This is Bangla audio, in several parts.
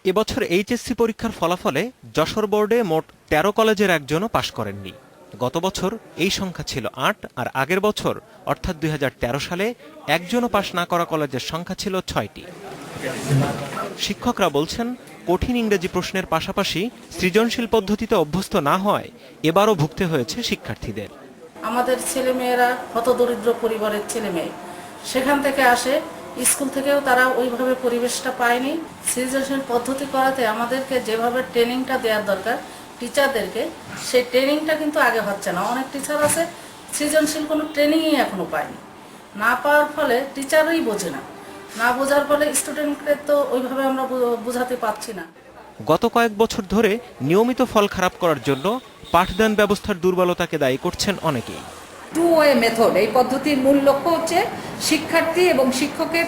এবছর এইচএসসি পরীক্ষার ফলাফলে যশোর বোর্ডে মোট ১৩ কলেজের একজনও পাশ করেননি। গত বছর এই সংখ্যা ছিল ৮, আর আগের বছর অর্থাৎ ২০১৩ সালে একজনও পাশ না করা কলেজের সংখ্যা ছিল ৬টি। শিক্ষকরা বলছেন, কঠিন ইংরেজি প্রশ্নের পাশাপাশি সৃজনশীল পদ্ধতিতে অভ্যস্ত না হওয়ায় এবারও ভুগতে হয়েছে শিক্ষার্থীদের। আমাদের ছেলেমেয়েরা হতদরিদ্র পরিবারের ছেলেমেয়ে, সেখান থেকে আসে, স্কুল থেকেও তারা ওইভাবে পরিবেশটা পায়নি। সৃজনশীল পদ্ধতি করাতে আমাদেরকে যেভাবে ট্রেনিংটা দেওয়ার দরকার টিচারদেরকে, সেই ট্রেনিংটা কিন্তু আগে হচ্ছে না। অনেক টিচার আছে সৃজনশীল কোনো ট্রেনিংই এখনো পায়নি। না পাওয়ার ফলে টিচারই বোঝে না, না বোঝার ফলে স্টুডেন্টকে তো ওইভাবে আমরা বোঝাতে পারছি না। গত কয়েক বছর ধরে নিয়মিত ফল খারাপ করার জন্য পাঠদান ব্যবস্থার দুর্বলতাকে দায়ী করছেন অনেকেই। টু ওয়ে মেথড, এই পদ্ধতির মূল লক্ষ্য হচ্ছে শিক্ষার্থী এবং শিক্ষকের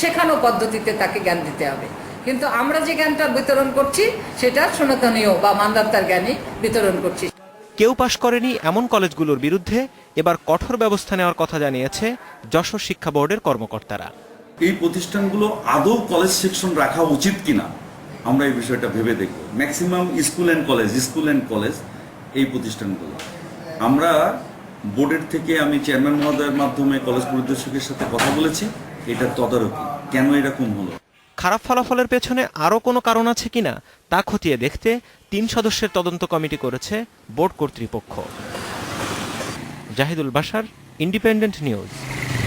শেখানো পদ্ধতিতে তাকে জ্ঞান দিতে হবে। কিন্তু আমরা যে জ্ঞানটা বিতরণ করছি সেটা সনাতনীয় বা মান্দাত্তার জ্ঞানই বিতরণ করছি। কেউ পাশ করেনি এমন কলেজগুলোর বিরুদ্ধে এবার কঠোর ব্যবস্থা নেওয়ার কথা জানিয়েছে যশোর শিক্ষা বোর্ডের কর্মকর্তারা। এই প্রতিষ্ঠানগুলো আদৌ কলেজ সেকশন রাখা উচিত কিনা আমরা এই বিষয়টা ভেবে দেখব। ম্যাক্সিমাম স্কুল অ্যান্ড কলেজ এই প্রতিষ্ঠানগুলো আমরা বোর্ডের থেকে, আমি চেয়ারম্যান মহোদয়ের মাধ্যমে কলেজ পরিদর্শকের সাথে কথা বলেছি, এটা তদারকি কেন এরকম হলো। খারাপ ফলাফলের পেছনে আরও কোনো কারণ আছে কিনা তা খতিয়ে দেখতে ৩ সদস্যের তদন্ত কমিটি করেছে বোর্ড কর্তৃপক্ষ। Zahidul Bashar, independent news.